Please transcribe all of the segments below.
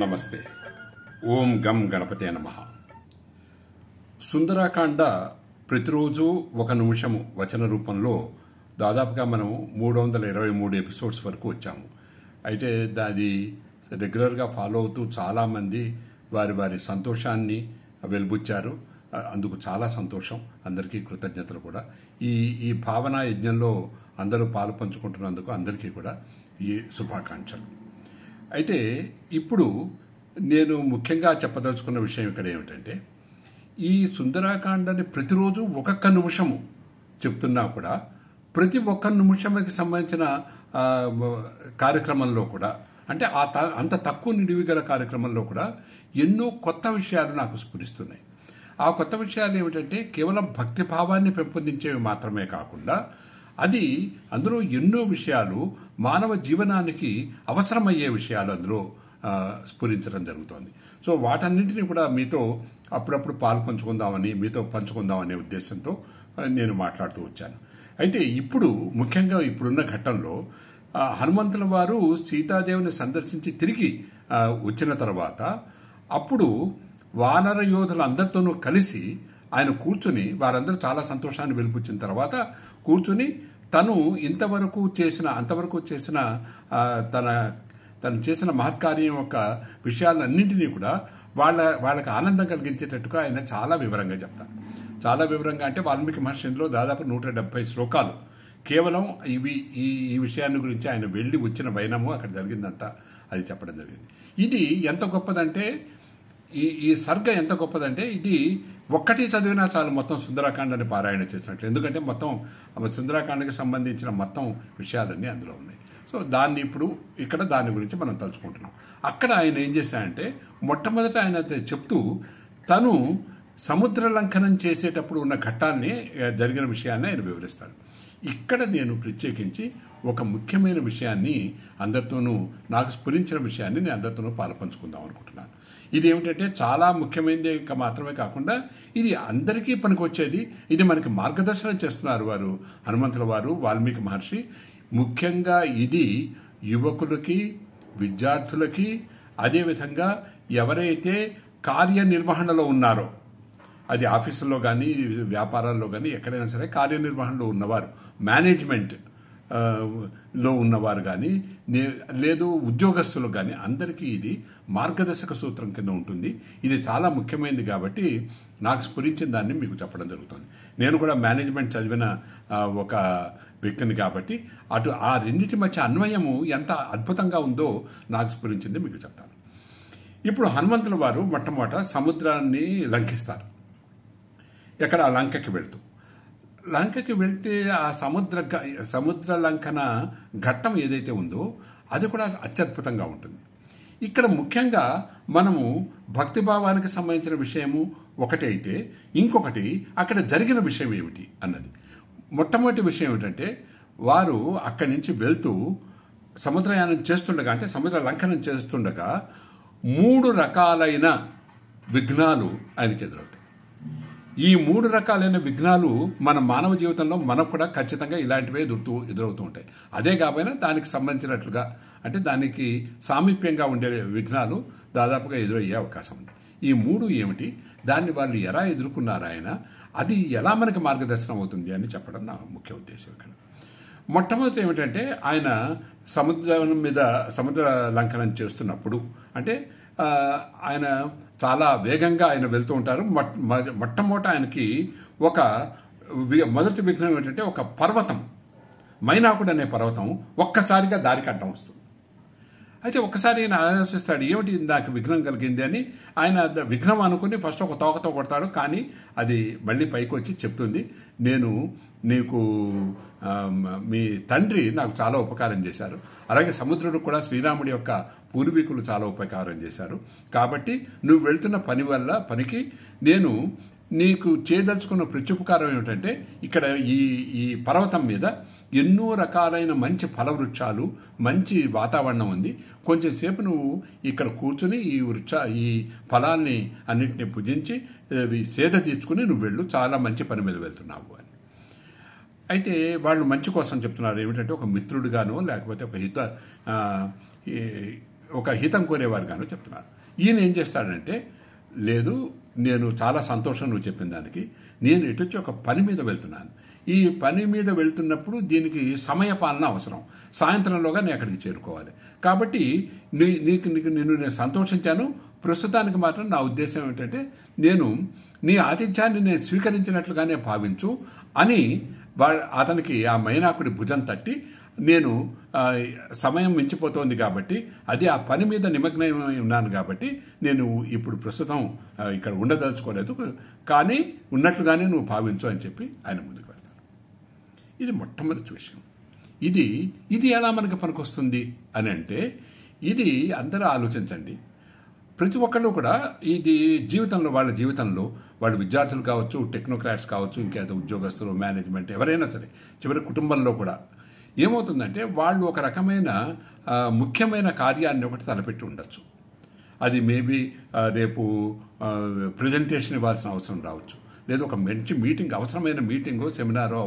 నమస్తే. ఓం గం గణపతే నమః. సుందరాకాండ ప్రతిరోజు ఒక నిమిషము వచన రూపంలో దాదాపుగా మనం 323 ఎపిసోడ్స్ వరకు వచ్చాము. అయితే అది రెగ్యులర్గా ఫాలో అవుతూ చాలామంది వారి వారి సంతోషాన్ని వెలిబుచ్చారు. అందుకు చాలా సంతోషం. అందరికీ కృతజ్ఞతలు కూడా. ఈ భావన యజ్ఞంలో అందరూ పాలు పంచుకుంటున్నందుకు అందరికీ కూడా ఈ శుభాకాంక్షలు. అయితే ఇప్పుడు నేను ముఖ్యంగా చెప్పదలుచుకున్న విషయం ఇక్కడ ఏమిటంటే, ఈ సుందరాకాండని ప్రతిరోజు ఒక్కొక్క నిమిషము చెప్తున్నా కూడా ప్రతి ఒక్క నిమిషంకి సంబంధించిన కార్యక్రమంలో కూడా, అంటే అంత తక్కువ నిడివి గల కార్యక్రమంలో కూడా ఎన్నో కొత్త విషయాలు నాకు స్ఫురిస్తున్నాయి. ఆ కొత్త విషయాలు ఏమిటంటే, కేవలం భక్తి భావాన్ని పెంపొందించేవి మాత్రమే కాకుండా అందులో ఎన్నో విషయాలు మానవ జీవనానికి అవసరమయ్యే విషయాలు అందులో స్ఫురించడం జరుగుతోంది. సో వాటన్నింటినీ కూడా మీతో అప్పుడప్పుడు పాలు పంచుకుందామని, మీతో పంచుకుందామనే ఉద్దేశంతో నేను మాట్లాడుతూ వచ్చాను. అయితే ఇప్పుడు ముఖ్యంగా ఇప్పుడున్న ఘట్టంలో హనుమంతుల వారు సీతాదేవిని సందర్శించి తిరిగి వచ్చిన తర్వాత అప్పుడు వానర యోధులందరితోనూ కలిసి ఆయన కూర్చుని, వారందరూ చాలా సంతోషాన్ని వెలిపుచ్చిన తర్వాత కూర్చుని తను అంతవరకు చేసిన తను చేసిన మహత్కార్యం యొక్క విషయాలన్నింటినీ కూడా వాళ్ళకి ఆనందం కలిగించేటట్టుగా ఆయన చాలా వివరంగా చెప్తారు. చాలా వివరంగా అంటే వాల్మీకి మహర్షి ఇందులో దాదాపు 170 శ్లోకాలు కేవలం ఈ విషయాన్ని గురించి ఆయన వెళ్ళి వచ్చిన వైనము, అక్కడ జరిగిందంతా అది చెప్పడం జరిగింది. ఇది ఎంత గొప్పదంటే, ఈ సర్గ ఎంత గొప్పదంటే, ఇది ఒక్కటి చదివినా చాలు మొత్తం సుందరాకాండని పారాయణ చేసినట్లు. ఎందుకంటే మొత్తం సుందరాకాండకి సంబంధించిన మొత్తం విషయాలన్నీ అందులో ఉన్నాయి. సో దాని గురించి మనం తలుచుకుంటున్నాం. అక్కడ ఆయన ఏం చేశారంటే, మొట్టమొదట ఆయన చెప్తూ తను సముద్ర లంఘనం చేసేటప్పుడు ఉన్న ఘట్టాన్ని, జరిగిన విషయాన్ని ఆయన వివరిస్తాడు. ఇక్కడ నేను ప్రత్యేకించి ఒక ముఖ్యమైన విషయాన్ని నాకు స్ఫురించిన విషయాన్ని నేను అందరితోనూ పాలుపంచుకుందాం అనుకుంటున్నాను. ఇది ఏమిటంటే, చాలా ముఖ్యమైనది మాత్రమే కాకుండా ఇది అందరికీ పనికొచ్చేది. ఇది మనకి మార్గదర్శనం చేస్తున్నారు వారు హనుమంతుల వారు, వాల్మీకి మహర్షి. ముఖ్యంగా ఇది యువకులకి, విద్యార్థులకి, అదేవిధంగా ఎవరైతే కార్యనిర్వహణలో ఉన్నారో, అది ఆఫీసుల్లో కానీ వ్యాపారాల్లో కానీ ఎక్కడైనా సరే కార్యనిర్వహణలో ఉన్నవారు, మేనేజ్మెంట్ లో ఉన్నవారు కానీ, లేదు ఉద్యోగస్తులు కానీ, అందరికీ ఇది మార్గదర్శక సూత్రం కింద ఉంటుంది. ఇది చాలా ముఖ్యమైనది కాబట్టి నాకు స్ఫురించిన దాన్ని మీకు చెప్పడం జరుగుతుంది. నేను కూడా మేనేజ్మెంట్ చదివిన ఒక వ్యక్తిని కాబట్టి ఆ రెండింటి మధ్య అన్వయము ఎంత అద్భుతంగా ఉందో నాకు స్ఫురించింది మీకు చెప్తాను. ఇప్పుడు హనుమంతుల వారు మొట్టమొదట సముద్రాన్ని లంఘిస్తారు. ఎక్కడ లంకకి వెళ్తే ఆ సముద్ర లంకన ఘట్టం ఏదైతే ఉందో అది కూడా అత్యద్భుతంగా ఉంటుంది. ఇక్కడ ముఖ్యంగా మనము భక్తిభావానికి సంబంధించిన విషయము ఒకటి అయితే, ఇంకొకటి అక్కడ జరిగిన విషయం ఏమిటి అన్నది. మొట్టమొదటి విషయం ఏమిటంటే, వారు అక్కడి నుంచి వెళ్తూ సముద్రయానం చేస్తుండగా, అంటే సముద్ర లంఘనం చేస్తుండగా 3 రకాలైన విఘ్నాలు ఆయనకి ఎదురవుతాయి. ఈ 3 రకాలైన విఘ్నాలు మన మానవ జీవితంలో మనకు కూడా ఖచ్చితంగా ఇలాంటివే ఎదురవుతూ ఉంటాయి. అదే కాకపోయినా దానికి సంబంధించినట్లుగా, అంటే దానికి సామీప్యంగా ఉండే విఘ్నాలు దాదాపుగా ఎదురయ్యే అవకాశం ఉంది. ఈ 3 ఏమిటి, దాన్ని వాళ్ళు ఎలా ఎదుర్కొన్నారు ఆయన, అది ఎలా మనకి మార్గదర్శనం అవుతుంది అని చెప్పడం నా ముఖ్య ఉద్దేశం ఇక్కడ. మొట్టమొదటి ఏమిటంటే, ఆయన సముద్ర లంఘనం చేస్తున్నప్పుడు, అంటే ఆయన చాలా వేగంగా ఆయన వెళ్తూ ఉంటారు. మొట్టమొదట ఆయనకి మొదటి విఘ్నం ఏంటంటే, ఒక పర్వతం, మైనాకుడు అనే పర్వతం ఒక్కసారిగా దారికి అడ్డం వస్తుంది. అయితే ఒక్కసారి ఆయన ఆలోచిస్తాడు, ఏమిటి నాకు విఘ్నం కలిగింది అని. ఆయన విఘ్నం అనుకుని ఫస్ట్ ఒక తోకతో కొడతాడు, కానీ అది మళ్ళీ పైకి వచ్చి చెప్తుంది, మీ తండ్రి నాకు చాలా ఉపకారం చేశారు, అలాగే సముద్రుడు కూడా శ్రీరాముడి యొక్క పూర్వీకులు చాలా ఉపకారం చేశారు, కాబట్టి నువ్వు వెళ్తున్న పనికి నేను నీకు చేయదలుచుకున్న ప్రత్యుపకారం ఏమిటంటే, ఇక్కడ ఈ పర్వతం మీద ఎన్నో రకాలైన మంచి ఫలవృక్షాలు, మంచి వాతావరణం ఉంది. కొంచెంసేపు నువ్వు ఇక్కడ కూర్చుని ఈ ఫలాల్ని అన్నింటినీ భుజించి సేద తీర్చుకుని నువ్వు వెళ్ళు, చాలా మంచి పని మీద వెళ్తున్నావు అని. అయితే వాళ్ళు మంచి కోసం చెప్తున్నారు. ఏమిటంటే, ఒక మిత్రుడిగానో లేకపోతే ఒక ఒక హితం కోరేవారుగాను చెప్తున్నారు. ఈయన ఏం చేస్తాడంటే, లేదు నేను చాలా సంతోషం నువ్వు చెప్పిన దానికి, నేను ఇటొచ్చి ఒక పని మీద వెళ్తున్నాను, ఈ పని మీద వెళ్తున్నప్పుడు దీనికి సమయపాలన అవసరం, సాయంత్రంలోగా నేను అక్కడికి చేరుకోవాలి, కాబట్టి నేను సంతోషించాను, ప్రస్తుతానికి మాత్రం నా ఉద్దేశం ఏమిటంటే నేను నీ ఆతిథ్యాన్ని నేను స్వీకరించినట్లుగానే భావించు అని అతనికి ఆ మైనాకుడి భుజం తట్టి, నేను సమయం మించిపోతోంది కాబట్టి అది ఆ పని మీద నిమగ్నమై ఉన్నాను కాబట్టి నేను ఇప్పుడు ప్రస్తుతం ఇక్కడ ఉండదలుచుకోలేదు, కానీ ఉన్నట్లుగానే నువ్వు భావించు అని చెప్పి ఆయన ముందుకు వెళ్తాడు. ఇది మొట్టమొదటి విషయం. ఇది ఎలా మనకు పనికొస్తుంది అని అంటే, ఇది అందరూ ఆలోచించండి. ప్రతి ఒక్కళ్ళు కూడా ఇది వాళ్ళ జీవితంలో వాళ్ళు విద్యార్థులు కావచ్చు, టెక్నోక్రాట్స్ కావచ్చు, ఇంకేదో ఉద్యోగస్తులు, మేనేజ్మెంట్, ఎవరైనా సరే, చివరి కుటుంబంలో కూడా ఏమవుతుందంటే వాళ్ళు ఒక రకమైన ముఖ్యమైన కార్యాన్ని ఒకటి తలపెట్టి ఉండొచ్చు. అది మేబీ రేపు ప్రజెంటేషన్ ఇవ్వాల్సిన అవసరం రావచ్చు, లేదు ఒక మంచి మీటింగ్, అవసరమైన మీటింగో సెమినారో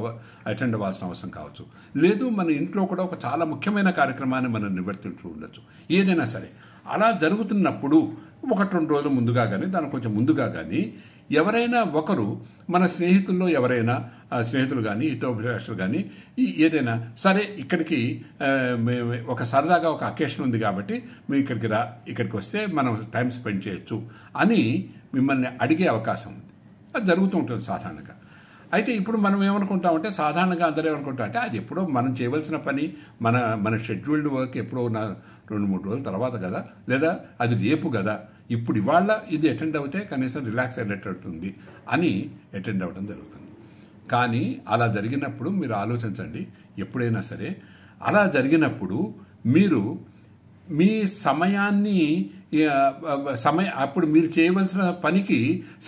అటెండ్ అవ్వాల్సిన అవసరం కావచ్చు, లేదు మన ఇంట్లో కూడా ఒక చాలా ముఖ్యమైన కార్యక్రమాన్ని మనం నిర్వర్తించు ఉండొచ్చు. ఏదైనా సరే అలా జరుగుతున్నప్పుడు 1-2 రోజులు ముందుగా కానీ దాని కొంచెం ముందుగా కానీ ఎవరైనా ఒకరు మన స్నేహితుల్లో ఎవరైనా స్నేహితులు కానీ హితోభిలాషులు కానీ ఏదైనా సరే ఇక్కడికి ఒక సరదాగా ఒక అకేషన్ ఉంది కాబట్టి మేము ఇక్కడికి వస్తే మనం టైం స్పెండ్ చేయొచ్చు అని మిమ్మల్ని అడిగే అవకాశం ఉంది. అది జరుగుతూ ఉంటుంది సాధారణంగా. అయితే ఇప్పుడు మనం ఏమనుకుంటామంటే, సాధారణంగా అందరూ ఏమనుకుంటామంటే అది ఎప్పుడో మనం చేయవలసిన పని, మన షెడ్యూల్డ్ వర్క్ ఎప్పుడో 2-3 రోజుల తర్వాత కదా, లేదా అది రేపు కదా, ఇప్పుడు ఇవాళ ఇది అటెండ్ అవుతే కనీసం రిలాక్స్ అయ్యేటట్టు ఉంది అని అటెండ్ అవ్వడం జరుగుతుంది. కానీ అలా జరిగినప్పుడు మీరు ఆలోచించండి, ఎప్పుడైనా సరే అలా జరిగినప్పుడు మీరు మీ సమయాన్ని అప్పుడు మీరు చేయవలసిన పనికి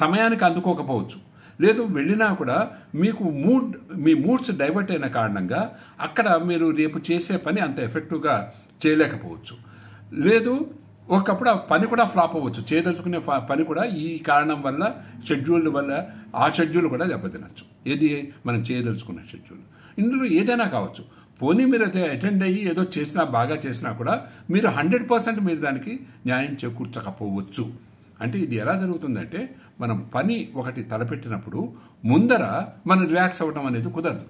సమయానికి అందుకోకపోవచ్చు, లేదు వెళ్ళినా కూడా మీకు మీ మూడ్స్ డైవర్ట్ అయిన కారణంగా అక్కడ మీరు రేపు చేసే పని అంత ఎఫెక్టివ్గా చేయలేకపోవచ్చు, లేదు ఒకప్పుడు ఆ పని కూడా ఫ్లాప్ అవ్వచ్చు, చేయదలుచుకునే పని కూడా ఈ కారణం వల్ల షెడ్యూల్ వల్ల ఆ షెడ్యూల్ కూడా దెబ్బతినచ్చు, ఏది మనం చేయదలుచుకున్న షెడ్యూల్. ఇందులో ఏదైనా కావచ్చు. పోనీ మీరు అయితే అటెండ్ అయ్యి ఏదో చేసినా బాగా చేసినా కూడా మీరు 100% మీరు దానికి న్యాయం చేకూర్చకపోవచ్చు. అంటే ఇది ఎలా జరుగుతుందంటే, మనం పని ఒకటి తలపెట్టినప్పుడు ముందర మనం రిలాక్స్ అవ్వడం అనేది కుదరదు.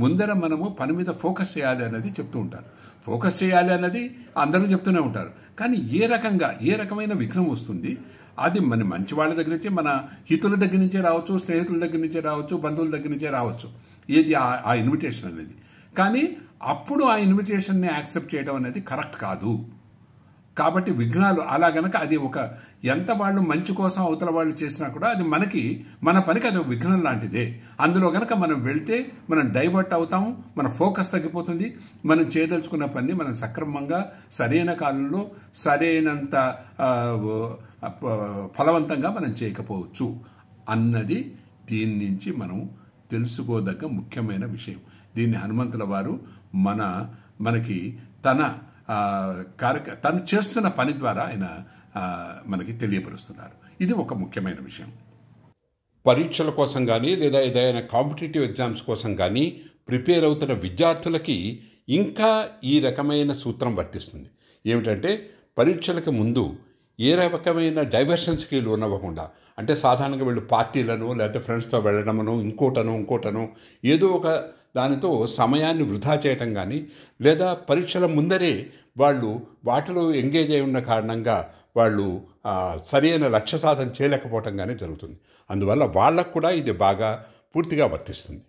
ముందర మనము పని మీద ఫోకస్ చేయాలి అనేది చెప్తూ ఉంటారు. ఫోకస్ చేయాలి అన్నది అందరూ చెప్తూనే ఉంటారు. కానీ ఏ రకమైన విఘ్నం వస్తుంది, అది మన మంచి వాళ్ళ దగ్గర నుంచి, మన హితుల దగ్గర నుంచే రావచ్చు, స్నేహితుల దగ్గర నుంచే రావచ్చు, బంధువుల దగ్గర నుంచే రావచ్చు, ఏది ఆ ఇన్విటేషన్ అనేది. కానీ అప్పుడు ఆ ఇన్విటేషన్ని యాక్సెప్ట్ చేయడం అనేది కరెక్ట్ కాదు. కాబట్టి విఘ్నాలు అలా గనక అది ఎంత వాళ్ళు మంచి కోసం అవతల వాళ్ళు చేసినా కూడా అది మన పనికి అది విఘ్నం లాంటిదే. అందులో గనక మనం వెళ్తే మనం డైవర్ట్ అవుతాము, మన ఫోకస్ తగ్గిపోతుంది, మనం చేయదలుచుకున్న పని మనం సక్రమంగా సరైన కాలంలో సరైనంత ఫలవంతంగా మనం చేయకపోవచ్చు అన్నది దీని నుంచి మనం తెలుసుకోదగ్గ ముఖ్యమైన విషయం. దీన్ని హనుమంతుల వారు మనకి తను చేస్తున్న పని ద్వారా ఆయన మనకి తెలియపరుస్తున్నారు. ఇది ఒక ముఖ్యమైన విషయం. పరీక్షల కోసం కానీ లేదా ఏదైనా కాంపిటేటివ్ ఎగ్జామ్స్ కోసం కానీ ప్రిపేర్ అవుతున్న విద్యార్థులకి ఇంకా ఈ రకమైన సూత్రం వర్తిస్తుంది. ఏమిటంటే, పరీక్షలకు ముందు ఏ రకమైన డైవర్షన్స్కి లోనవ్వకుండా, అంటే సాధారణంగా వీళ్ళు పార్టీలను లేకపోతే ఫ్రెండ్స్తో వెళ్ళడమను ఇంకోటను ఏదో ఒక దానితో సమయాన్ని వృధా చేయటం కానీ, లేదా పరీక్షల ముందరే వాళ్ళు వాటిలో ఎంగేజ్ అయి ఉన్న కారణంగా వాళ్ళు సరైన లక్ష్య సాధన చేయలేకపోవటం కానీ జరుగుతుంది. అందువల్ల వాళ్ళకు కూడా ఇది బాగా పూర్తిగా వర్తిస్తుంది.